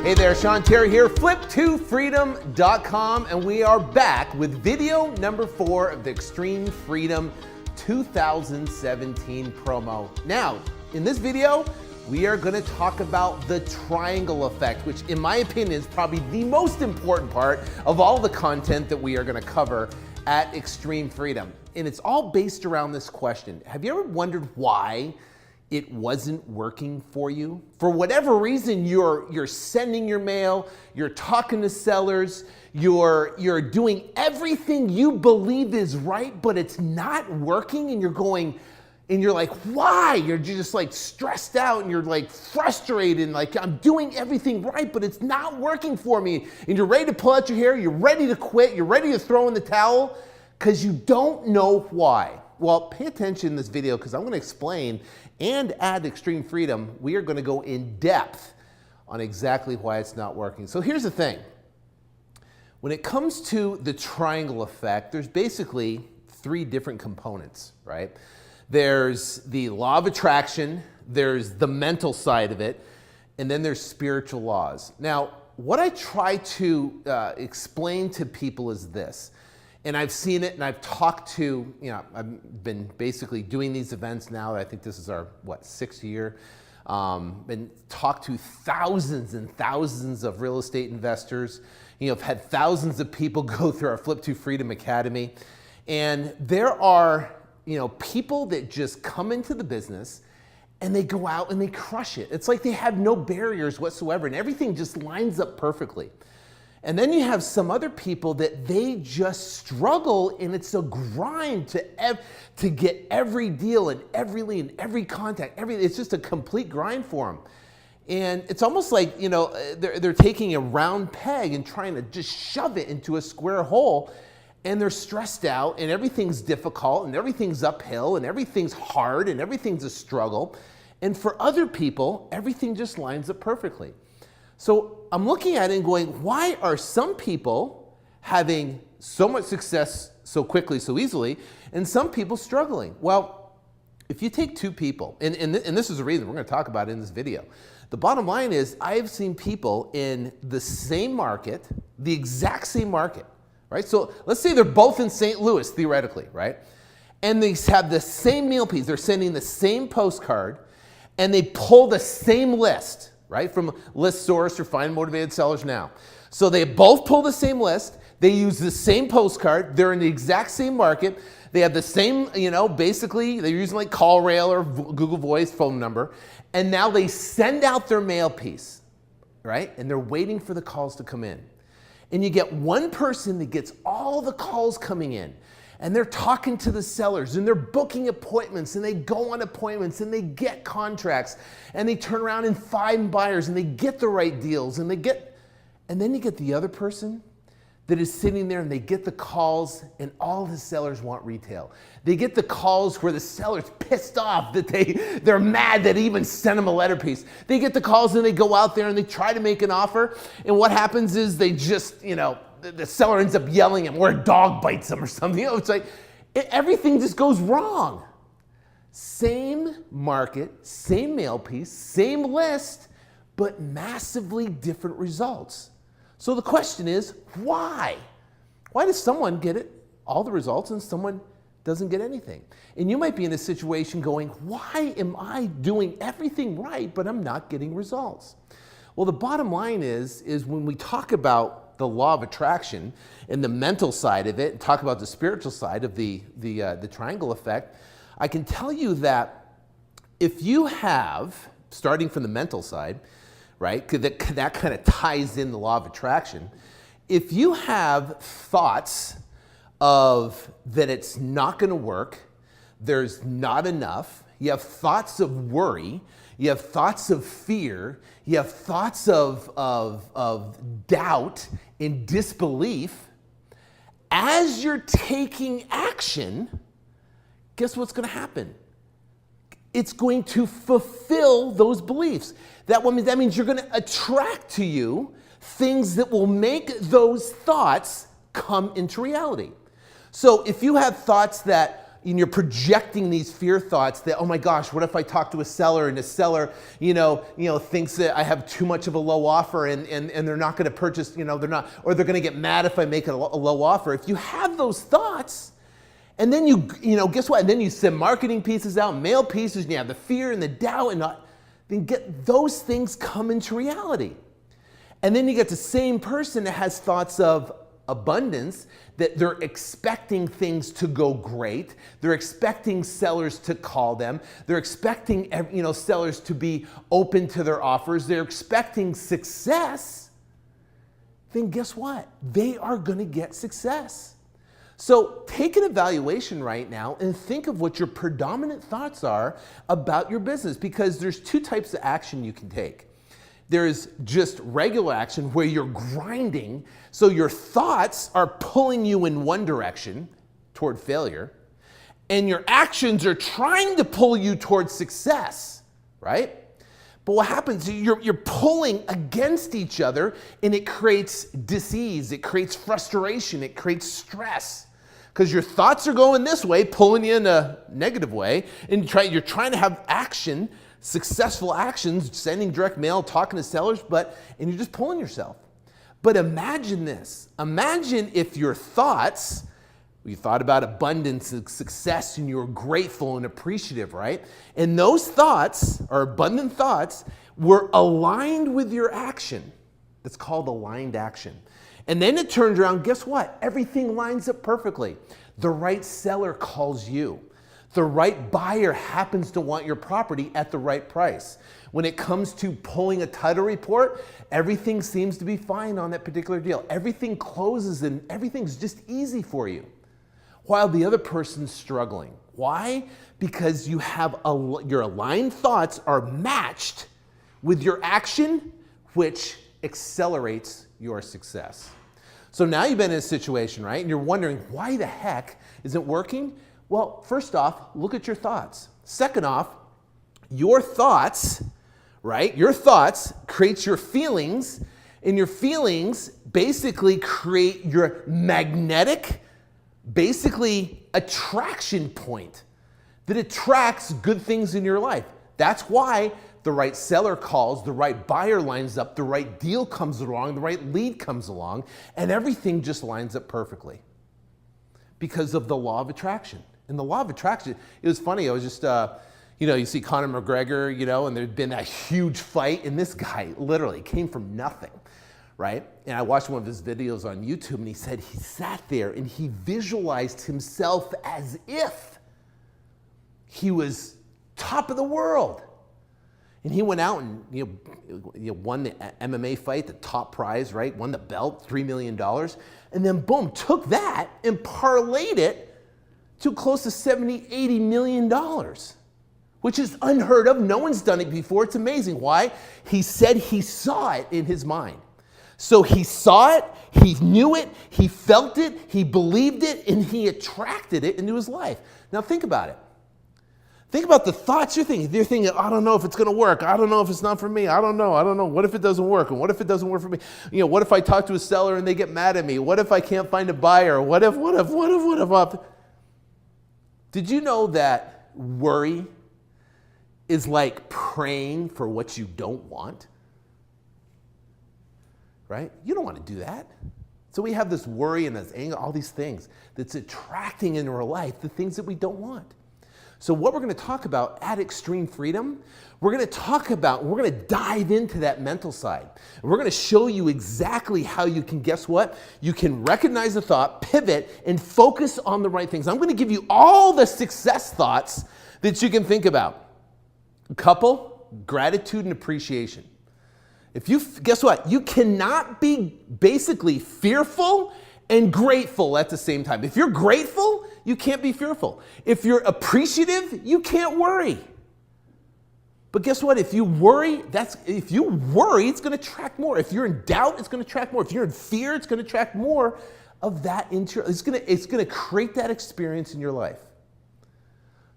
Hey there, Sean Terry here, Flip2Freedom.com, and we are back with video number 4 of the Extreme Freedom 2017 promo. Now, in this video, we are going to talk about the triangle effect, which in my opinion is probably the most important part of all the content that we are going to cover at Extreme Freedom. And it's all based around this question. Have you ever wondered why it wasn't working for you? For whatever reason, you're sending your mail, you're talking to sellers, you're doing everything you believe is right, but it's not working, and you're like, why? You're just like stressed out and you're like frustrated and like, I'm doing everything right, but it's not working for me. And you're ready to pull out your hair, you're ready to quit, you're ready to throw in the towel because you don't know why. Well, pay attention in this video because I'm going to explain, and at Extreme Freedom, we are going to go in depth on exactly why it's not working. So here's the thing. When it comes to the triangle effect, there's basically 3 different components, right? There's the law of attraction, there's the mental side of it, and then there's spiritual laws. Now, what I try to explain to people is this. And I've seen it, and I've talked to, I've been basically doing these events now. I think this is our, 6th year. Been talked to thousands and thousands of real estate investors. I've had thousands of people go through our Flip2Freedom Academy. And there are, people that just come into the business and they go out and they crush it. It's like they have no barriers whatsoever, and everything just lines up perfectly. And then you have some other people that they just struggle, and it's a grind to get every deal and every lead, every contact, it's just a complete grind for them. And it's almost like, they're taking a round peg and trying to just shove it into a square hole, and they're stressed out, and everything's difficult, and everything's uphill, and everything's hard, and everything's a struggle. And for other people, everything just lines up perfectly. So I'm looking at it and going, why are some people having so much success so quickly, so easily, and some people struggling? Well, if you take 2 people, and this is the reason we're going to talk about it in this video. The bottom line is I've seen people in the same market, the exact same market, right? So let's say they're both in St. Louis, theoretically, right? And they have the same meal piece. They're sending the same postcard, and they pull the same list, right, from List Source or Find Motivated Sellers Now. So they both pull the same list, they use the same postcard, they're in the exact same market, they have the same, basically they're using like CallRail or Google Voice phone number, and now they send out their mail piece, right, and they're waiting for the calls to come in. And you get one person that gets all the calls coming in, and they're talking to the sellers, and they're booking appointments, and they go on appointments, and they get contracts, and they turn around and find buyers, and they get the right deals, and then you get the other person that is sitting there, and they get the calls, and all the sellers want retail. They get the calls where the seller's pissed off that they're mad that he even sent them a letter piece. They get the calls, and they go out there, and they try to make an offer, and what happens is they just, the seller ends up yelling at him, or a dog bites him or something. It's like everything just goes wrong. Same market, same mail piece, same list, but massively different results. So the question is, why? Why does someone get all the results and someone doesn't get anything? And you might be in a situation going, why am I doing everything right, but I'm not getting results? Well, the bottom line is when we talk about the law of attraction and the mental side of it, and talk about the spiritual side of the triangle effect, I can tell you that if you have, starting from the mental side, right, that kind of ties in the law of attraction, if you have thoughts of that it's not going to work, there's not enough, you have thoughts of worry, you have thoughts of fear, you have thoughts of doubt and disbelief, as you're taking action, guess what's going to happen? It's going to fulfill those beliefs. That means you're going to attract to you things that will make those thoughts come into reality. So if you have thoughts that you're projecting these fear thoughts that, oh my gosh, what if I talk to a seller and the seller, thinks that I have too much of a low offer and they're not going to purchase, they're not, or they're going to get mad if I make a low offer. If you have those thoughts, and then guess what? And then you send marketing pieces out, mail pieces, and you have the fear and the doubt, and then get those things come into reality. And then you get the same person that has thoughts of abundance, that they're expecting things to go great. They're expecting sellers to call them. They're expecting sellers to be open to their offers. They're expecting success. Then guess what? They are going to get success. So take an evaluation right now and think of what your predominant thoughts are about your business, because there's two types of action you can take. There's just regular action where you're grinding, so your thoughts are pulling you in one direction toward failure, and your actions are trying to pull you towards success, right? But what happens, you're pulling against each other, and it creates disease, it creates frustration, it creates stress. Because your thoughts are going this way, pulling you in a negative way, and you're trying to have action, successful actions, sending direct mail, talking to sellers, and you're just pulling yourself. But imagine this. Imagine if your thoughts, you thought about abundance and success, and you were grateful and appreciative, right? And those thoughts, or abundant thoughts, were aligned with your action. That's called aligned action. And then it turns around, guess what? Everything lines up perfectly. The right seller calls you. The right buyer happens to want your property at the right price. When it comes to pulling a title report, everything seems to be fine on that particular deal. Everything closes and everything's just easy for you, while the other person's struggling. Why? Because you have your aligned thoughts are matched with your action, which accelerates your success. So now you've been in a situation, right? And you're wondering, why the heck isn't it working? Well, first off, look at your thoughts. Second off, your thoughts, right? Your thoughts creates your feelings, and your feelings basically create your magnetic, basically attraction point that attracts good things in your life. That's why the right seller calls, the right buyer lines up, the right deal comes along, the right lead comes along, and everything just lines up perfectly because of the law of attraction. And the law of attraction, it was funny, I was just, you see Conor McGregor, and there'd been that huge fight, and this guy literally came from nothing, right? And I watched one of his videos on YouTube, and he said he sat there and he visualized himself as if he was top of the world. And he went out and won the MMA fight, the top prize, right? Won the belt, $3 million. And then boom, took that and parlayed it to close to $70, $80 million, which is unheard of. No one's done it before. It's amazing. Why? He said he saw it in his mind. So he saw it, he knew it, he felt it, he believed it, and he attracted it into his life. Now think about it. Think about the thoughts you're thinking. You're thinking, I don't know if it's going to work. I don't know if it's not for me. I don't know. What if it doesn't work? And what if it doesn't work for me? What if I talk to a seller and they get mad at me? What if I can't find a buyer? What if? Did you know that worry is like praying for what you don't want? Right? You don't want to do that. So we have this worry and this anger, all these things that's attracting into our life the things that we don't want. So what we're going to talk about at Extreme Freedom, we're going to dive into that mental side. And we're going to show you exactly how you can, guess what? You can recognize the thought, pivot, and focus on the right things. I'm going to give you all the success thoughts that you can think about. Couple, gratitude and appreciation. Guess what? You cannot be basically fearful and grateful at the same time. If you're grateful, you can't be fearful. If you're appreciative, you can't worry. But guess what? If you worry, it's going to attract more. If you're in doubt, it's going to attract more. If you're in fear, it's going to attract more of that into. It's going to create that experience in your life.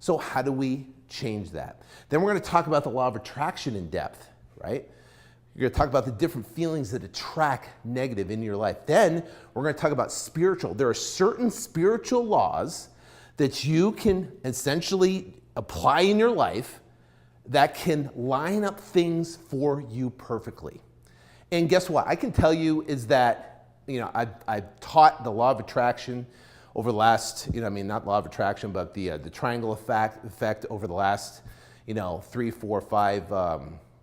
So how do we change that? Then we're going to talk about the law of attraction in depth, right? You're going to talk about the different feelings that attract negative in your life. Then we're going to talk about spiritual. There are certain spiritual laws that you can essentially apply in your life that can line up things for you perfectly. And guess what? I can tell you is that, I've taught the law of attraction over the last, not law of attraction, but the triangle effect over the last, 3, 4, 5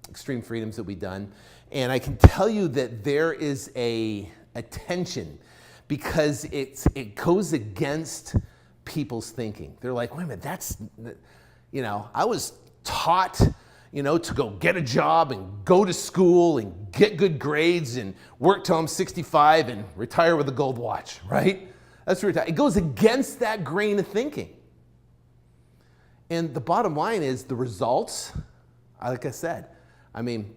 extreme freedoms that we've done. And I can tell you that there is a tension because it goes against people's thinking. They're like, wait a minute, I was taught, to go get a job and go to school and get good grades and work till I'm 65 and retire with a gold watch, right? That's retire. It goes against that grain of thinking. And the bottom line is the results, like I said,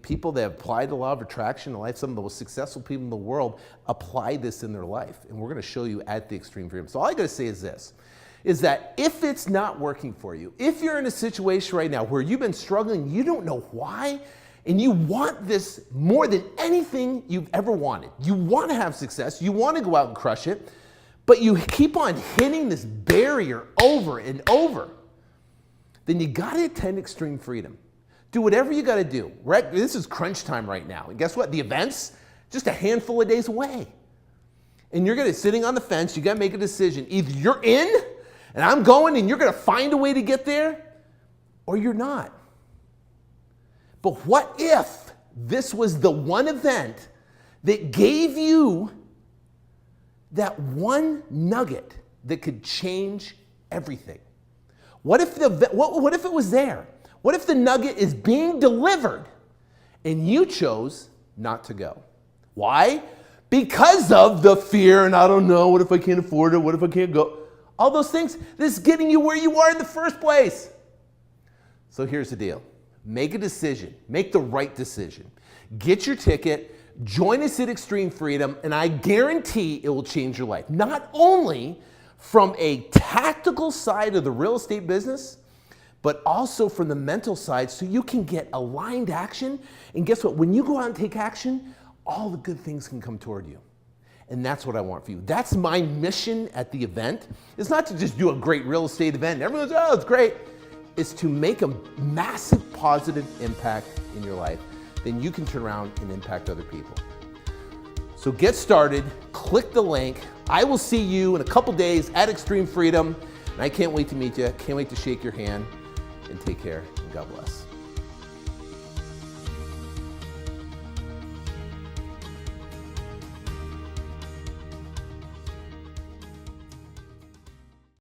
people that have applied the law of attraction in life, some of the most successful people in the world apply this in their life. And we're going to show you at the Extreme Freedom. So all I got to say is this, is that if it's not working for you, if you're in a situation right now where you've been struggling, you don't know why, and you want this more than anything you've ever wanted. You want to have success. You want to go out and crush it, but you keep on hitting this barrier over and over. Then you got to attend Extreme Freedom. Do whatever you got to do. Right? This is crunch time right now. And guess what? The event's just a handful of days away. And you're going to sitting on the fence. You got to make a decision. Either you're in, and I'm going, and you're going to find a way to get there, or you're not. But what if this was the one event that gave you that one nugget that could change everything? What if it was there? What if the nugget is being delivered and you chose not to go? Why? Because of the fear and I don't know, what if I can't afford it? What if I can't go? All those things, this is getting you where you are in the first place. So here's the deal. Make a decision. Make the right decision. Get your ticket. Join us at Extreme Freedom, and I guarantee it will change your life. Not only from a tactical side of the real estate business, but also from the mental side so you can get aligned action. And guess what? When you go out and take action, all the good things can come toward you. And that's what I want for you. That's my mission at the event. It's not to just do a great real estate event and everyone's, oh, it's great. It's to make a massive positive impact in your life. Then you can turn around and impact other people. So get started, click the link. I will see you in a couple days at Extreme Freedom. And I can't wait to meet you. Can't wait to shake your hand. And take care, and God bless.